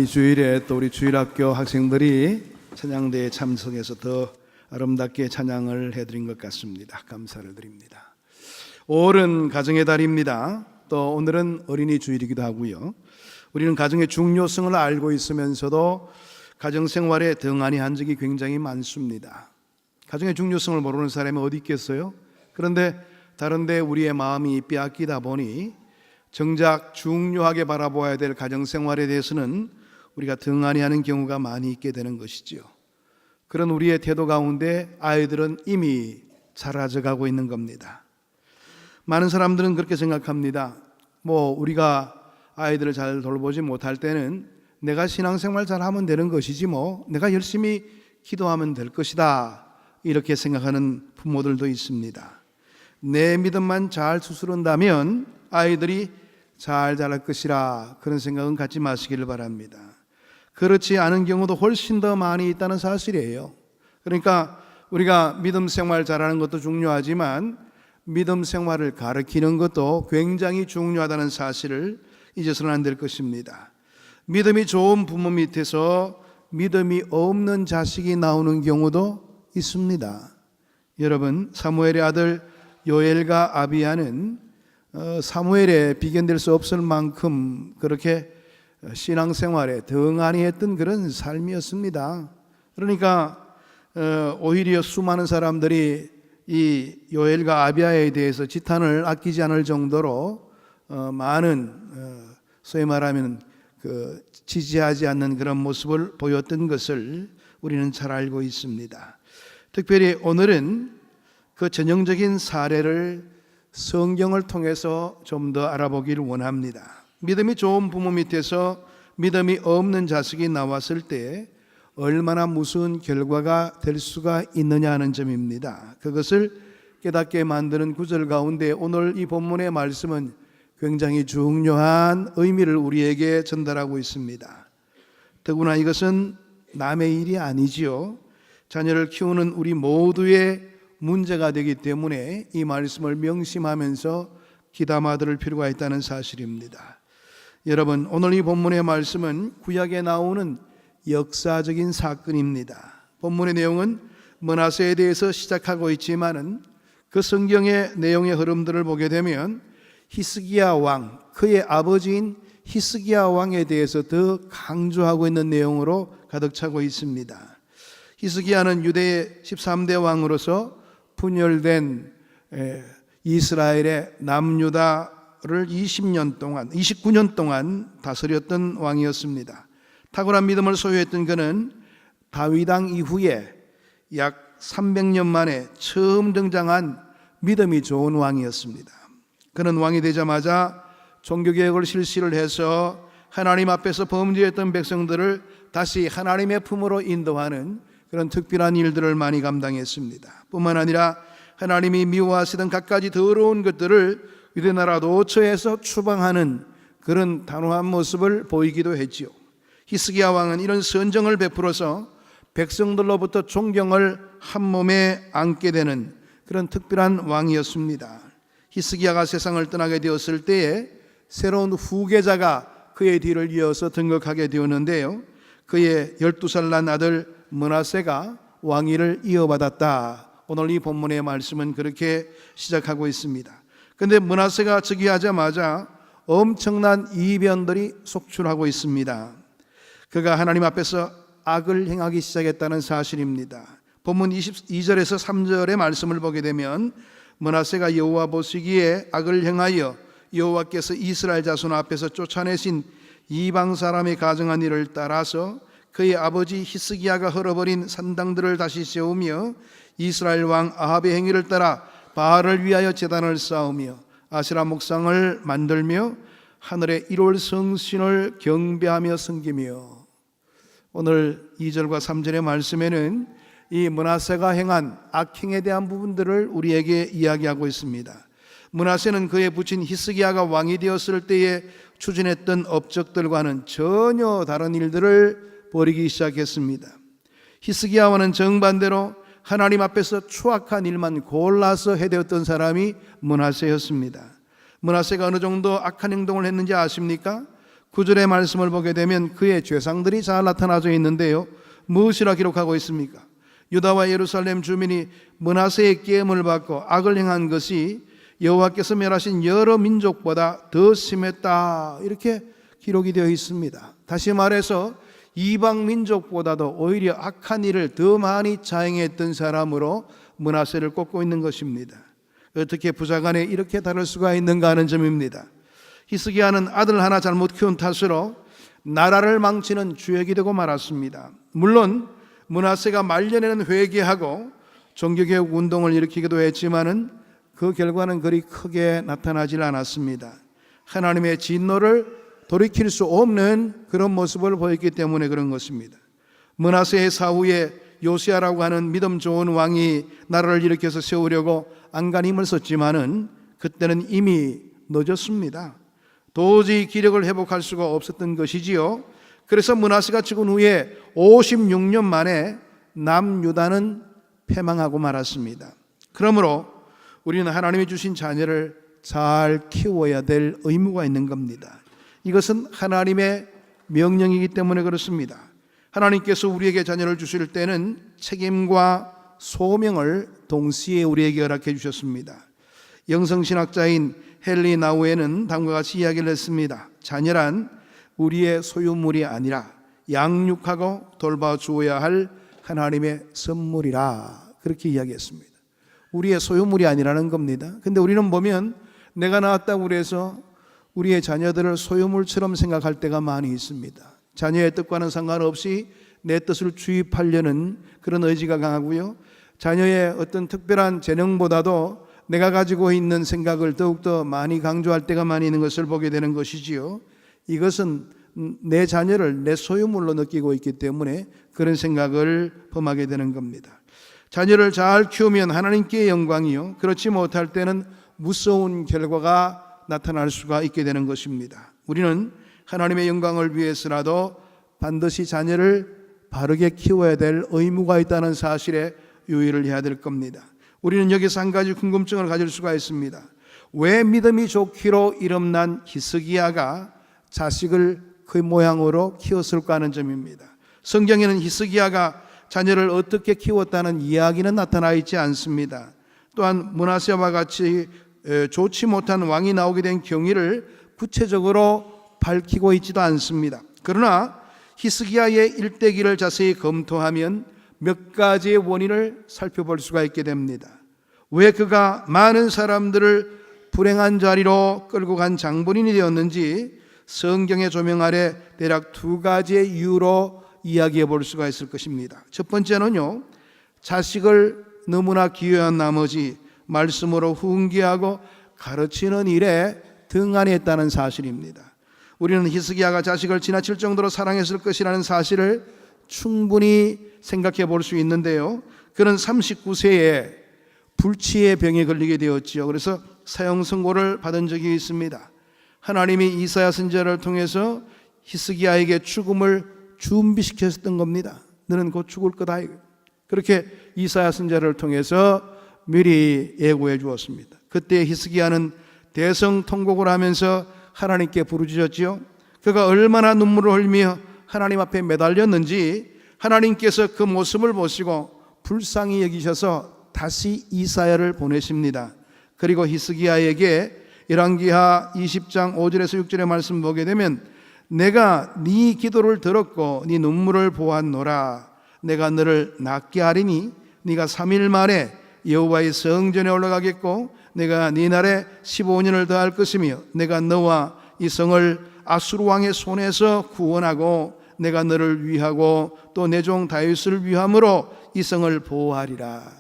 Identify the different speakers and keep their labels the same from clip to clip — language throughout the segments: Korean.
Speaker 1: 주일에 또 우리 주일학교 학생들이 찬양대에 참석해서 더 아름답게 찬양을 해드린 것 같습니다. 감사를 드립니다. 5월은 가정의 달입니다. 또 오늘은 어린이 주일이기도 하고요. 우리는 가정의 중요성을 알고 있으면서도 가정생활에 등한히 한 적이 굉장히 많습니다. 가정의 중요성을 모르는 사람이 어디 있겠어요? 그런데 다른데 우리의 마음이 빼앗기다 보니 정작 중요하게 바라보아야 될 가정생활에 대해서는 우리가 등한히 하는 경우가 많이 있게 되는 것이지요. 그런 우리의 태도 가운데 아이들은 이미 사라져가고 있는 겁니다. 많은 사람들은 그렇게 생각합니다. 우리가 아이들을 잘 돌보지 못할 때는 내가 신앙생활 잘하면 되는 것이지 내가 열심히 기도하면 될 것이다, 이렇게 생각하는 부모들도 있습니다. 내 믿음만 잘 추스른다면 아이들이 잘 자랄 것이라, 그런 생각은 갖지 마시기를 바랍니다. 그렇지 않은 경우도 훨씬 더 많이 있다는 사실이에요. 그러니까 우리가 믿음 생활 잘하는 것도 중요하지만 믿음 생활을 가르치는 것도 굉장히 중요하다는 사실을 잊어서는 안 될 것입니다. 믿음이 좋은 부모 밑에서 믿음이 없는 자식이 나오는 경우도 있습니다. 여러분, 사무엘의 아들 요엘과 아비야는 사무엘에 비견될 수 없을 만큼 그렇게 신앙생활에 등한히 했던 그런 삶이었습니다. 그러니까 오히려 수많은 사람들이 이 요엘과 아비야에 대해서 지탄을 아끼지 않을 정도로 많은 소위 말하면 지지하지 않는 그런 모습을 보였던 것을 우리는 잘 알고 있습니다. 특별히 오늘은 그 전형적인 사례를 성경을 통해서 좀 더 알아보기를 원합니다. 믿음이 좋은 부모 밑에서 믿음이 없는 자식이 나왔을 때 얼마나 무서운 결과가 될 수가 있느냐 하는 점입니다. 그것을 깨닫게 만드는 구절 가운데 오늘 이 본문의 말씀은 굉장히 중요한 의미를 우리에게 전달하고 있습니다. 더구나 이것은 남의 일이 아니지요. 자녀를 키우는 우리 모두의 문제가 되기 때문에 이 말씀을 명심하면서 귀담아 들을 필요가 있다는 사실입니다. 여러분, 오늘 이 본문의 말씀은 구약에 나오는 역사적인 사건입니다. 본문의 내용은 므낫세에 대해서 시작하고 있지만은 그 성경의 내용의 흐름들을 보게 되면 히스기야 왕, 그의 아버지인 히스기야 왕에 대해서 더 강조하고 있는 내용으로 가득 차고 있습니다. 히스기야는 유대의 13대 왕으로서 분열된 이스라엘의 남유다를 29년 동안 다스렸던 왕이었습니다. 탁월한 믿음을 소유했던 그는 다윗왕 이후에 약 300년 만에 처음 등장한 믿음이 좋은 왕이었습니다. 그는 왕이 되자마자 종교개혁을 실시를 해서 하나님 앞에서 범죄했던 백성들을 다시 하나님의 품으로 인도하는 그런 특별한 일들을 많이 감당했습니다. 뿐만 아니라 하나님이 미워하시던 갖가지 더러운 것들을 유대나라 노처에서 추방하는 그런 단호한 모습을 보이기도 했지요. 히스기야 왕은 이런 선정을 베풀어서 백성들로부터 존경을 한 몸에 안게 되는 그런 특별한 왕이었습니다. 히스기야가 세상을 떠나게 되었을 때에 새로운 후계자가 그의 뒤를 이어서 등극하게 되었는데요, 그의 12살 난 아들 므낫세가 왕위를 이어받았다. 오늘 이 본문의 말씀은 그렇게 시작하고 있습니다. 그런데 므낫세가 즉위하자마자 엄청난 이변들이 속출하고 있습니다. 그가 하나님 앞에서 악을 행하기 시작했다는 사실입니다. 본문 22절에서 3절의 말씀을 보게 되면 므낫세가 여호와 보시기에 악을 행하여 여호와께서 이스라엘 자손 앞에서 쫓아내신 이방 사람의 가정한 일을 따라서 그의 아버지 히스기야가 헐어버린 산당들을 다시 세우며 이스라엘 왕 아합의 행위를 따라 바알을 위하여 제단을 쌓으며 아세라 목상을 만들며 하늘의 1월 성신을 경배하며 섬기며. 오늘 2절과 3절의 말씀에는 이 므낫세가 행한 악행에 대한 부분들을 우리에게 이야기하고 있습니다. 므낫세는 그의 부친 히스기야가 왕이 되었을 때에 추진했던 업적들과는 전혀 다른 일들을 벌이기 시작했습니다. 히스기야와는 정반대로 하나님 앞에서 추악한 일만 골라서 해대었던 사람이 므낫세였습니다. 므낫세가 어느 정도 악한 행동을 했는지 아십니까? 9절의 말씀을 보게 되면 그의 죄상들이 잘 나타나져 있는데요, 무엇이라 기록하고 있습니까? 유다와 예루살렘 주민이 므낫세의 계엄을 받고 악을 행한 것이 여호와께서 멸하신 여러 민족보다 더 심했다, 이렇게 기록이 되어 있습니다. 다시 말해서 이방 민족보다도 오히려 악한 일을 더 많이 자행했던 사람으로 므낫세를 꼽고 있는 것입니다. 어떻게 부자간에 이렇게 다를 수가 있는가 하는 점입니다. 히스기야는 아들 하나 잘못 키운 탓으로 나라를 망치는 주역이 되고 말았습니다. 물론 므낫세가 말년에는 회개하고 종교개혁 운동을 일으키기도 했지만은 그 결과는 그리 크게 나타나질 않았습니다. 하나님의 진노를 돌이킬 수 없는 그런 모습을 보였기 때문에 그런 것입니다. 므낫세의 사후에 요시야라고 하는 믿음 좋은 왕이 나라를 일으켜서 세우려고 안간히 힘을 썼지만은 그때는 이미 늦었습니다. 도저히 기력을 회복할 수가 없었던 것이지요. 그래서 므낫세가 죽은 후에 56년 만에 남유다는 패망하고 말았습니다. 그러므로 우리는 하나님이 주신 자녀를 잘 키워야 될 의무가 있는 겁니다. 이것은 하나님의 명령이기 때문에 그렇습니다. 하나님께서 우리에게 자녀를 주실 때는 책임과 소명을 동시에 우리에게 허락해 주셨습니다. 영성신학자인 헨리 나우에는 다음과 같이 이야기를 했습니다. 자녀란 우리의 소유물이 아니라 양육하고 돌봐주어야 할 하나님의 선물이라, 그렇게 이야기했습니다. 우리의 소유물이 아니라는 겁니다. 근데 우리는 보면 내가 낳았다고 해서 우리의 자녀들을 소유물처럼 생각할 때가 많이 있습니다. 자녀의 뜻과는 상관없이 내 뜻을 주입하려는 그런 의지가 강하고요, 자녀의 어떤 특별한 재능보다도 내가 가지고 있는 생각을 더욱더 많이 강조할 때가 많이 있는 것을 보게 되는 것이지요. 이것은 내 자녀를 내 소유물로 느끼고 있기 때문에 그런 생각을 범하게 되는 겁니다. 자녀를 잘 키우면 하나님께 영광이요, 그렇지 못할 때는 무서운 결과가 나타날 수가 있게 되는 것입니다. 우리는 하나님의 영광을 위해서라도 반드시 자녀를 바르게 키워야 될 의무가 있다는 사실에 유의를 해야 될 겁니다. 우리는 여기서 한 가지 궁금증을 가질 수가 있습니다. 왜 믿음이 좋기로 이름난 히스기야가 자식을 그 모양으로 키웠을까 하는 점입니다. 성경에는 히스기야가 자녀를 어떻게 키웠다는 이야기는 나타나 있지 않습니다. 또한 므낫세와 같이 좋지 못한 왕이 나오게 된 경위를 구체적으로 밝히고 있지도 않습니다. 그러나 히스기야의 일대기를 자세히 검토하면 몇 가지의 원인을 살펴볼 수가 있게 됩니다. 왜 그가 많은 사람들을 불행한 자리로 끌고 간 장본인이 되었는지 성경의 조명 아래 대략 두 가지의 이유로 이야기해 볼 수가 있을 것입니다. 첫 번째는요, 자식을 너무나 귀여운 나머지 말씀으로 훈계하고 가르치는 일에 등한히 했다는 사실입니다. 우리는 히스기야가 자식을 지나칠 정도로 사랑했을 것이라는 사실을 충분히 생각해 볼 수 있는데요, 그는 39세에 불치의 병에 걸리게 되었지요. 그래서 사형 선고를 받은 적이 있습니다. 하나님이 이사야 선지자를 통해서 히스기야에게 죽음을 준비시켰던 겁니다. 너는 곧 죽을 거다. 그렇게 이사야 선지자를 통해서 미리 예고해 주었습니다. 그때 히스기야는 대성통곡을 하면서 하나님께 부르짖었지요. 그가 얼마나 눈물을 흘리며 하나님 앞에 매달렸는지 하나님께서 그 모습을 보시고 불쌍히 여기셔서 다시 이사야를 보내십니다. 그리고 히스기야에게 열왕기하 20장 5절에서 6절의 말씀 보게 되면 내가 네 기도를 들었고 네 눈물을 보았노라. 내가 너를 낫게 하리니 네가 3일 만에 여호와의 성전에 올라가겠고 내가 네 날에 15년을 더할 것이며 내가 너와 이 성을 아수르 왕의 손에서 구원하고 내가 너를 위하고 또 내 종 다윗을 위함으로 이 성을 보호하리라.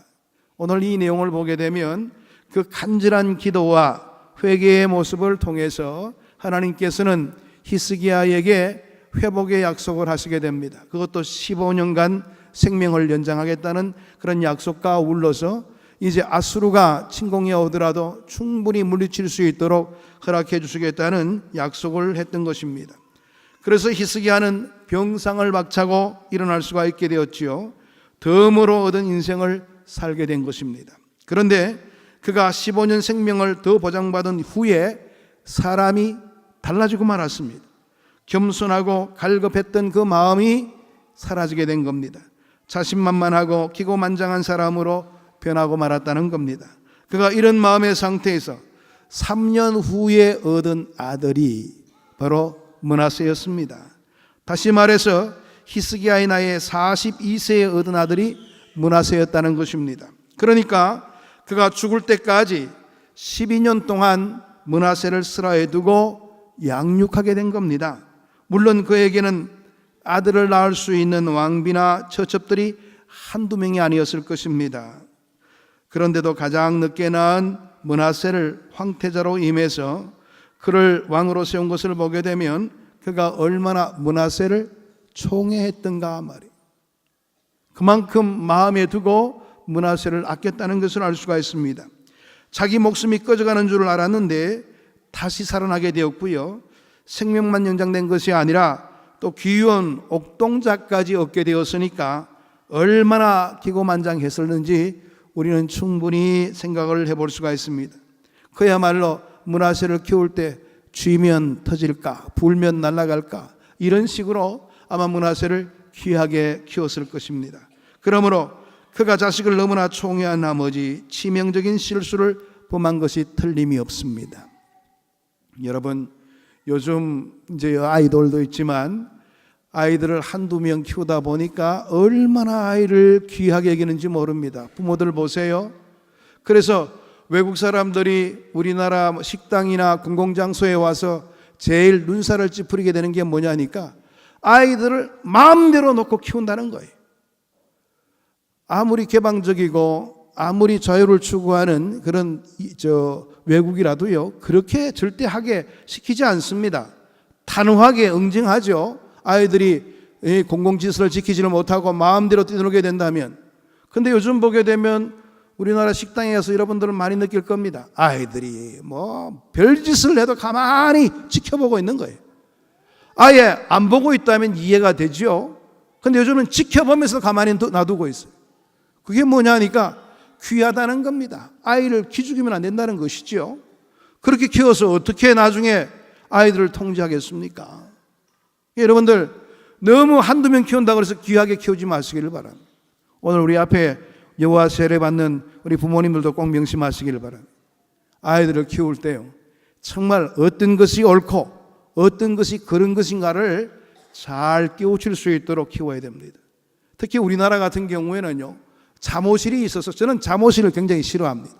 Speaker 1: 오늘 이 내용을 보게 되면 그 간절한 기도와 회개의 모습을 통해서 하나님께서는 히스기야에게 회복의 약속을 하시게 됩니다. 그것도 15년간 생명을 연장하겠다는 그런 약속과 아울러서 이제 아수르가 침공해 오더라도 충분히 물리칠 수 있도록 허락해 주시겠다는 약속을 했던 것입니다. 그래서 히스기야는 병상을 박차고 일어날 수가 있게 되었지요. 덤으로 얻은 인생을 살게 된 것입니다. 그런데 그가 15년 생명을 더 보장받은 후에 사람이 달라지고 말았습니다. 겸손하고 갈급했던 그 마음이 사라지게 된 겁니다. 자신만만하고 기고만장한 사람으로 변하고 말았다는 겁니다. 그가 이런 마음의 상태에서 3년 후에 얻은 아들이 바로 므낫세였습니다. 다시 말해서 히스기야의 나이에 42세에 얻은 아들이 므낫세였다는 것입니다. 그러니까 그가 죽을 때까지 12년 동안 므낫세를 슬하에 두고 양육하게 된 겁니다. 물론 그에게는 아들을 낳을 수 있는 왕비나 처첩들이 한두 명이 아니었을 것입니다. 그런데도 가장 늦게 낳은 므낫세를 황태자로 임해서 그를 왕으로 세운 것을 보게 되면 그가 얼마나 므낫세를 총애했던가 말이에요. 그만큼 마음에 두고 므낫세를 아꼈다는 것을 알 수가 있습니다. 자기 목숨이 꺼져가는 줄 알았는데 다시 살아나게 되었고요. 생명만 연장된 것이 아니라 또 귀한 옥동자까지 얻게 되었으니까 얼마나 기고만장했었는지 우리는 충분히 생각을 해볼 수가 있습니다. 그야말로 므낫세를 키울 때 쥐면 터질까 불면 날아갈까 이런 식으로 아마 므낫세를 귀하게 키웠을 것입니다. 그러므로 그가 자식을 너무나 총애한 나머지 치명적인 실수를 범한 것이 틀림이 없습니다. 여러분, 요즘 이제 아이돌도 있지만 아이들을 한두 명 키우다 보니까 얼마나 아이를 귀하게 여기는지 모릅니다. 부모들 보세요. 그래서 외국 사람들이 우리나라 식당이나 공공장소에 와서 제일 눈살을 찌푸리게 되는 게 뭐냐니까 아이들을 마음대로 놓고 키운다는 거예요. 아무리 개방적이고 아무리 자유를 추구하는 그런 외국이라도요 그렇게 절대 하게 시키지 않습니다. 단호하게 응징하죠. 아이들이 공공질서를 지키지를 못하고 마음대로 뛰놀게 된다면. 근데 요즘 보게 되면 우리나라 식당에 가서 여러분들은 많이 느낄 겁니다. 아이들이 뭐 별짓을 해도 가만히 지켜보고 있는 거예요. 아예 안 보고 있다면 이해가 되죠. 근데 요즘은 지켜보면서 가만히 놔두고 있어요. 그게 뭐냐니까 귀하다는 겁니다. 아이를 기죽이면 안 된다는 것이죠. 그렇게 키워서 어떻게 나중에 아이들을 통제하겠습니까? 여러분들 너무 한두 명 키운다고 해서 귀하게 키우지 마시기를 바랍니다. 오늘 우리 앞에 여호와 세례 받는 우리 부모님들도 꼭 명심하시기를 바랍니다. 아이들을 키울 때요 정말 어떤 것이 옳고 어떤 것이 그런 것인가를 잘 깨우칠 수 있도록 키워야 됩니다. 특히 우리나라 같은 경우에는요 잠옷실이 있어서 저는 잠옷실을 굉장히 싫어합니다.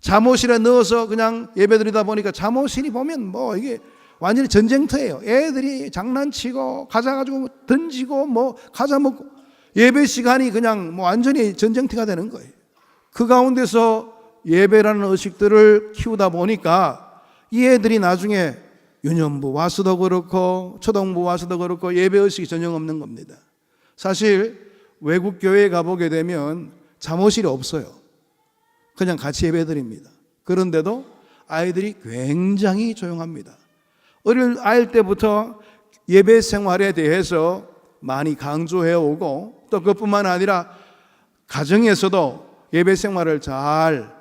Speaker 1: 잠옷실에 넣어서 그냥 예배드리다 보니까 잠옷실이 보면 뭐 이게 완전히 전쟁터예요. 애들이 장난치고 과자 가지고 던지고 뭐 과자 먹고 예배 시간이 그냥 뭐 완전히 전쟁터가 되는 거예요. 그 가운데서 예배라는 의식들을 키우다 보니까 이 애들이 나중에 유년부 와서도 그렇고 초등부 와서도 그렇고 예배 의식이 전혀 없는 겁니다. 사실 외국 교회에 가보게 되면 잠옷실이 없어요. 그냥 같이 예배드립니다. 그런데도 아이들이 굉장히 조용합니다. 어릴 아이 때부터 예배 생활에 대해서 많이 강조해 오고 또 그것뿐만 아니라 가정에서도 예배 생활을 잘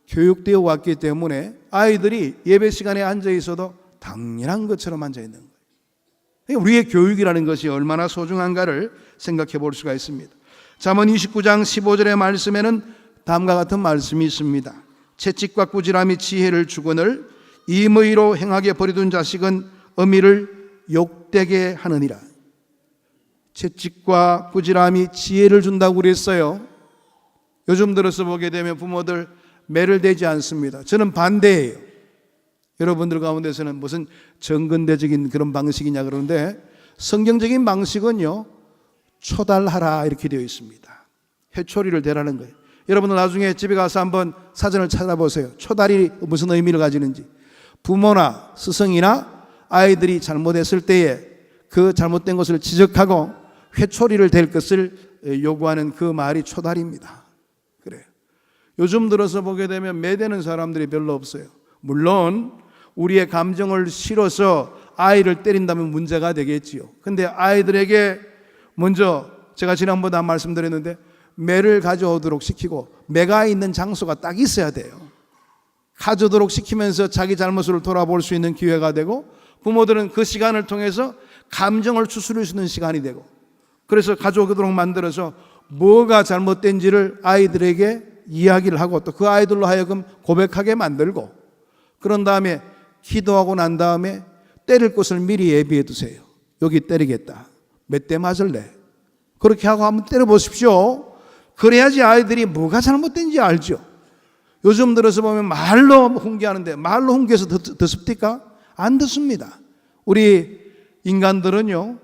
Speaker 1: 교육되어 왔기 때문에 아이들이 예배 시간에 앉아 있어도 당연한 것처럼 앉아 있는 거예요. 우리의 교육이라는 것이 얼마나 소중한가를 생각해 볼 수가 있습니다. 잠언 29장 15절의 말씀에는 다음과 같은 말씀이 있습니다. 채찍과 꾸지람이 지혜를 주거늘 임의로 행하게 버리둔 자식은 어미를 욕되게 하느니라. 채찍과 꾸지람이 지혜를 준다고 그랬어요. 요즘 들어서 보게 되면 부모들 매를 대지 않습니다. 저는 반대예요. 여러분들 가운데서는 무슨 정근대적인 그런 방식이냐 그러는데 성경적인 방식은요 초달하라 이렇게 되어 있습니다. 회초리를 대라는 거예요. 여러분들 나중에 집에 가서 한번 사전을 찾아보세요. 초달이 무슨 의미를 가지는지. 부모나 스승이나 아이들이 잘못했을 때에 그 잘못된 것을 지적하고 회초리를 댈 것을 요구하는 그 말이 초달입니다. 그래요. 요즘 들어서 보게 되면 매대는 사람들이 별로 없어요. 물론 우리의 감정을 실어서 아이를 때린다면 문제가 되겠지요. 근데 아이들에게 먼저 제가 지난번에 말씀드렸는데 매를 가져오도록 시키고 매가 있는 장소가 딱 있어야 돼요. 가져오도록 시키면서 자기 잘못을 돌아볼 수 있는 기회가 되고 부모들은 그 시간을 통해서 감정을 추스릴 수 있는 시간이 되고, 그래서 가족으로 만들어서 뭐가 잘못된지를 아이들에게 이야기를 하고 또 그 아이들로 하여금 고백하게 만들고, 그런 다음에 기도하고 난 다음에 때릴 곳을 미리 예비해 두세요. 여기 때리겠다. 몇 대 맞을래? 그렇게 하고 한번 때려보십시오. 그래야지 아이들이 뭐가 잘못된지 알죠. 요즘 들어서 보면 말로 훈계하는데 말로 훈계해서 듣습니까? 안 듣습니다. 우리 인간들은요,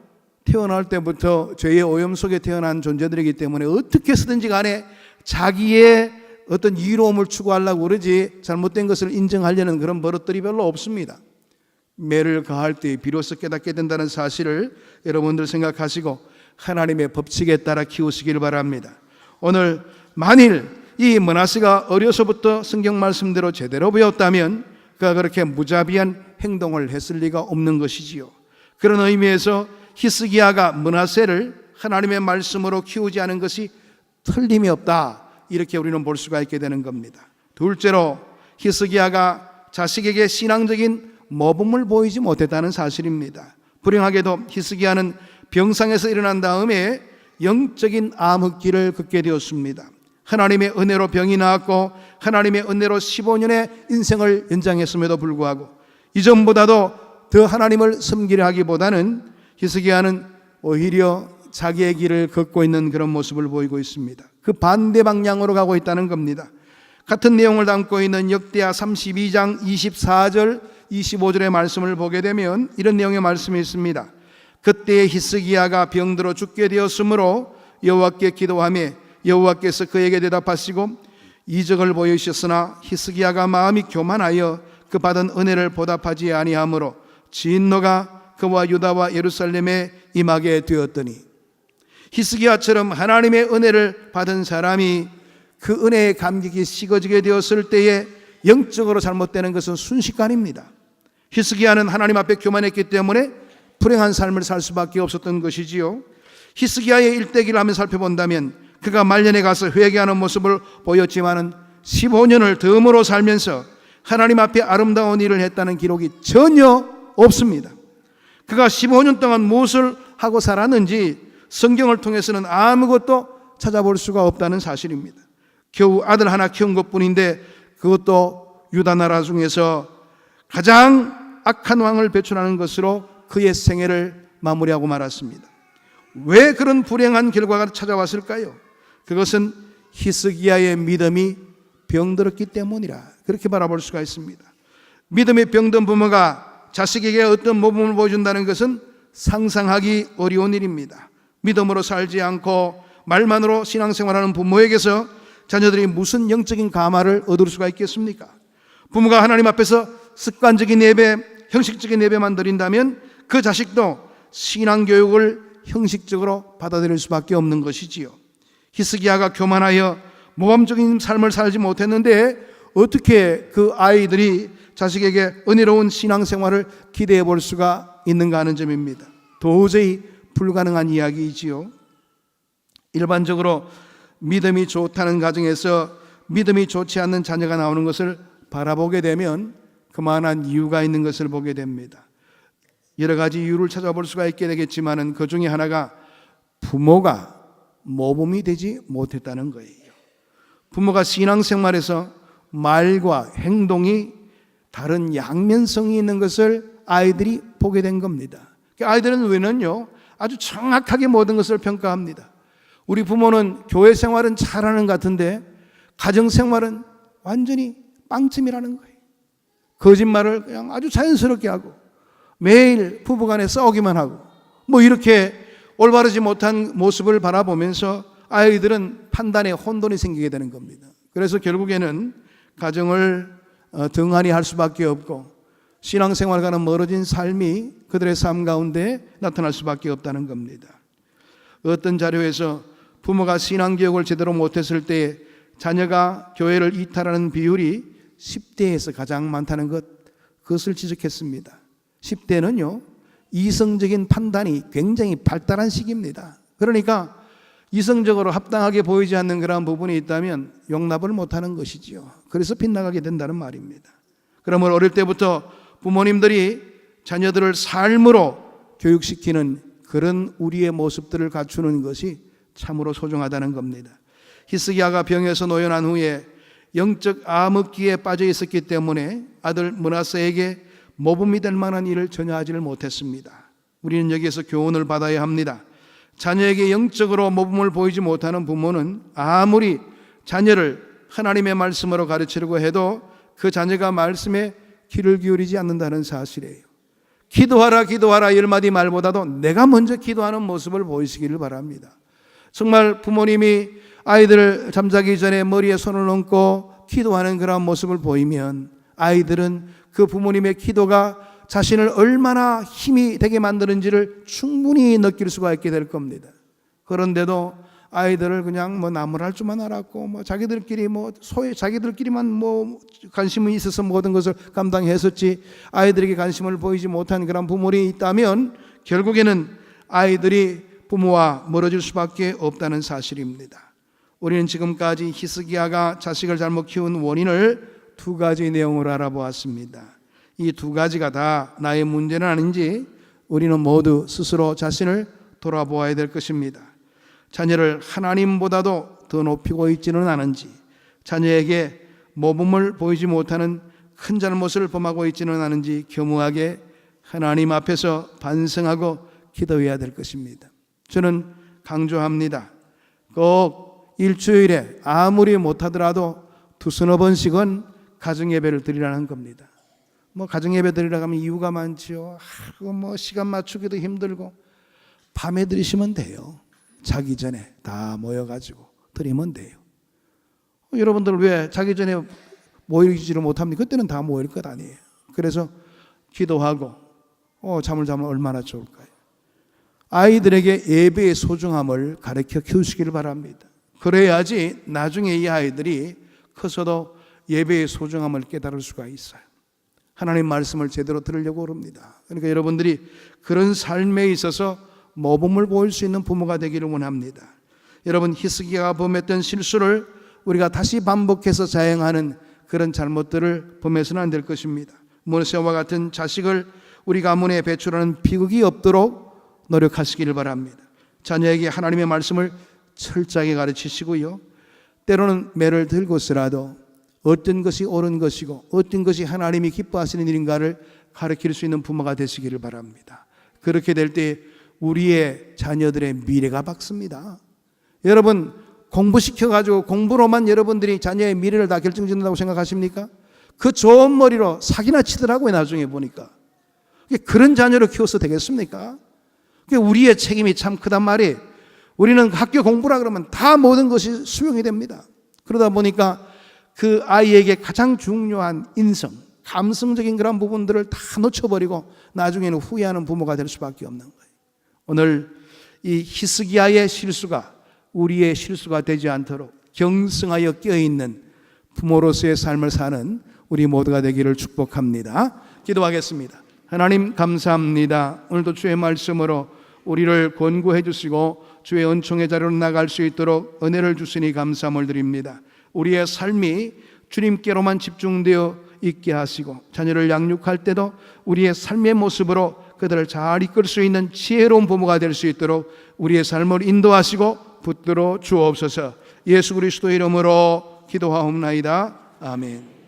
Speaker 1: 태어날 때부터 죄의 오염 속에 태어난 존재들이기 때문에 어떻게 쓰든지 간에 자기의 어떤 이로움을 추구하려고 그러지 잘못된 것을 인정하려는 그런 버릇들이 별로 없습니다. 매를 가할 때 비로소 깨닫게 된다는 사실을 여러분들 생각하시고 하나님의 법칙에 따라 키우시길 바랍니다. 오늘 만일 이 므낫세가 어려서부터 성경 말씀대로 제대로 배웠다면 그가 그렇게 무자비한 행동을 했을 리가 없는 것이지요. 그런 의미에서 히스기야가 므낫세를 하나님의 말씀으로 키우지 않은 것이 틀림이 없다, 이렇게 우리는 볼 수가 있게 되는 겁니다. 둘째로 히스기야가 자식에게 신앙적인 모범을 보이지 못했다는 사실입니다. 불행하게도 히스기야는 병상에서 일어난 다음에 영적인 암흑기를 겪게 되었습니다. 하나님의 은혜로 병이 나았고 하나님의 은혜로 15년의 인생을 연장했음에도 불구하고 이전보다도 더 하나님을 섬기려 하기보다는 히스기야는 오히려 자기의 길을 걷고 있는 그런 모습을 보이고 있습니다. 그 반대 방향으로 가고 있다는 겁니다. 같은 내용을 담고 있는 역대하 32장 24절 25절의 말씀을 보게 되면 이런 내용의 말씀이 있습니다. 그때 히스기야가 병들어 죽게 되었으므로 여호와께 기도하며 여호와께서 그에게 대답하시고 이적을 보이셨으나 히스기야가 마음이 교만하여 그 받은 은혜를 보답하지 아니하므로 진노가 그와 유다와 예루살렘에 임하게 되었더니, 히스기야처럼 하나님의 은혜를 받은 사람이 그 은혜의 감격이 식어지게 되었을 때에 영적으로 잘못되는 것은 순식간입니다. 히스기야는 하나님 앞에 교만했기 때문에 불행한 삶을 살 수밖에 없었던 것이지요. 히스기야의 일대기를 하며 살펴본다면 그가 말년에 가서 회개하는 모습을 보였지만은 15년을 덤으로 살면서 하나님 앞에 아름다운 일을 했다는 기록이 전혀 없습니다. 그가 15년 동안 무엇을 하고 살았는지 성경을 통해서는 아무것도 찾아볼 수가 없다는 사실입니다. 겨우 아들 하나 키운 것뿐인데 그것도 유다 나라 중에서 가장 악한 왕을 배출하는 것으로 그의 생애를 마무리하고 말았습니다. 왜 그런 불행한 결과가 찾아왔을까요? 그것은 히스기야의 믿음이 병들었기 때문이라, 그렇게 바라볼 수가 있습니다. 믿음이 병든 부모가 자식에게 어떤 모범을 보여준다는 것은 상상하기 어려운 일입니다. 믿음으로 살지 않고 말만으로 신앙생활하는 부모에게서 자녀들이 무슨 영적인 감화를 얻을 수가 있겠습니까? 부모가 하나님 앞에서 습관적인 예배, 형식적인 예배만 드린다면 그 자식도 신앙교육을 형식적으로 받아들일 수밖에 없는 것이지요. 히스기야가 교만하여 모범적인 삶을 살지 못했는데 어떻게 그 아이들이 자식에게 은혜로운 신앙생활을 기대해 볼 수가 있는가 하는 점입니다. 도저히 불가능한 이야기이지요. 일반적으로 믿음이 좋다는 가정에서 믿음이 좋지 않는 자녀가 나오는 것을 바라보게 되면 그만한 이유가 있는 것을 보게 됩니다. 여러 가지 이유를 찾아볼 수가 있게 되겠지만 그 중에 하나가 부모가 모범이 되지 못했다는 거예요. 부모가 신앙생활에서 말과 행동이 다른 양면성이 있는 것을 아이들이 보게 된 겁니다. 아이들은 왜는요, 아주 정확하게 모든 것을 평가합니다. 우리 부모는 교회 생활은 잘하는 것 같은데 가정 생활은 완전히 빵점이라는 거예요. 거짓말을 그냥 아주 자연스럽게 하고 매일 부부간에 싸우기만 하고 뭐 이렇게 올바르지 못한 모습을 바라보면서 아이들은 판단에 혼돈이 생기게 되는 겁니다. 그래서 결국에는 가정을 등한히 할 수밖에 없고 신앙생활과는 멀어진 삶이 그들의 삶 가운데 나타날 수밖에 없다는 겁니다. 어떤 자료에서 부모가 신앙교육을 제대로 못했을 때 자녀가 교회를 이탈하는 비율이 10대에서 가장 많다는 그것을 지적했습니다. 10대는요, 이성적인 판단이 굉장히 발달한 시기입니다. 그러니까 이성적으로 합당하게 보이지 않는 그런 부분이 있다면 용납을 못하는 것이지요. 그래서 빗나가게 된다는 말입니다. 그러면 어릴 때부터 부모님들이 자녀들을 삶으로 교육시키는 그런 우리의 모습들을 갖추는 것이 참으로 소중하다는 겁니다. 히스기야가 병에서 노연한 후에 영적 암흑기에 빠져 있었기 때문에 아들 므낫세에게 모범이 될 만한 일을 전혀 하지를 못했습니다. 우리는 여기에서 교훈을 받아야 합니다. 자녀에게 영적으로 모범을 보이지 못하는 부모는 아무리 자녀를 하나님의 말씀으로 가르치려고 해도 그 자녀가 말씀에 귀를 기울이지 않는다는 사실이에요. 기도하라 기도하라 10마디 말보다도 내가 먼저 기도하는 모습을 보이시기를 바랍니다. 정말 부모님이 아이들 잠자기 전에 머리에 손을 얹고 기도하는 그런 모습을 보이면 아이들은 그 부모님의 기도가 자신을 얼마나 힘이 되게 만드는지를 충분히 느낄 수가 있게 될 겁니다. 그런데도 아이들을 그냥 나무랄 줄만 알았고 자기들끼리만 관심이 있어서 모든 것을 감당했었지 아이들에게 관심을 보이지 못한 그런 부모들이 있다면 결국에는 아이들이 부모와 멀어질 수밖에 없다는 사실입니다. 우리는 지금까지 히스기야가 자식을 잘못 키운 원인을 2가지 내용으로 알아보았습니다. 이 2가지가 다 나의 문제는 아닌지 우리는 모두 스스로 자신을 돌아보아야 될 것입니다. 자녀를 하나님보다도 더 높이고 있지는 않은지, 자녀에게 모범을 보이지 못하는 큰 잘못을 범하고 있지는 않은지 겸허하게 하나님 앞에서 반성하고 기도해야 될 것입니다. 저는 강조합니다. 꼭 일주일에 아무리 못하더라도 2-3번씩은 가정예배를 드리라는 겁니다. 가정예배 드리라고 하면 이유가 많지요. 시간 맞추기도 힘들고 밤에 드리시면 돼요. 자기 전에 다 모여가지고 드리면 돼요. 여러분들 왜 자기 전에 모이지를 못합니까? 그때는 다 모일 것 아니에요. 그래서 기도하고 잠을 자면 얼마나 좋을까요? 아이들에게 예배의 소중함을 가르쳐 키우시기를 바랍니다. 그래야지 나중에 이 아이들이 커서도 예배의 소중함을 깨달을 수가 있어요. 하나님 말씀을 제대로 들으려고 합니다. 그러니까 여러분들이 그런 삶에 있어서 모범을 보일 수 있는 부모가 되기를 원합니다. 여러분, 히스기야가 범했던 실수를 우리가 다시 반복해서 자행하는 그런 잘못들을 범해서는 안 될 것입니다. 모세와 같은 자식을 우리 가문에 배출하는 비극이 없도록 노력하시기를 바랍니다. 자녀에게 하나님의 말씀을 철저하게 가르치시고요, 때로는 매를 들고서라도 어떤 것이 옳은 것이고 어떤 것이 하나님이 기뻐하시는 일인가를 가르칠 수 있는 부모가 되시기를 바랍니다. 그렇게 될 때 우리의 자녀들의 미래가 밝습니다. 여러분, 공부시켜가지고 공부로만 여러분들이 자녀의 미래를 다 결정짓는다고 생각하십니까? 그 좋은 머리로 사기나 치더라고요. 나중에 보니까. 그런 자녀를 키워서 되겠습니까? 우리의 책임이 참 크단 말이에요. 우리는 학교 공부라 그러면 다 모든 것이 수용이 됩니다. 그러다 보니까 그 아이에게 가장 중요한 인성, 감성적인 그런 부분들을 다 놓쳐버리고 나중에는 후회하는 부모가 될 수밖에 없는 거예요. 오늘 이 히스기야의 실수가 우리의 실수가 되지 않도록 경성하여 껴있는 부모로서의 삶을 사는 우리 모두가 되기를 축복합니다. 기도하겠습니다. 하나님 감사합니다. 오늘도 주의 말씀으로 우리를 권고해 주시고 주의 은총의 자리로 나갈 수 있도록 은혜를 주시니 감사함을 드립니다. 우리의 삶이 주님께로만 집중되어 있게 하시고 자녀를 양육할 때도 우리의 삶의 모습으로 그들을 잘 이끌 수 있는 지혜로운 부모가 될 수 있도록 우리의 삶을 인도하시고 붙들어 주옵소서. 예수 그리스도 이름으로 기도하옵나이다. 아멘.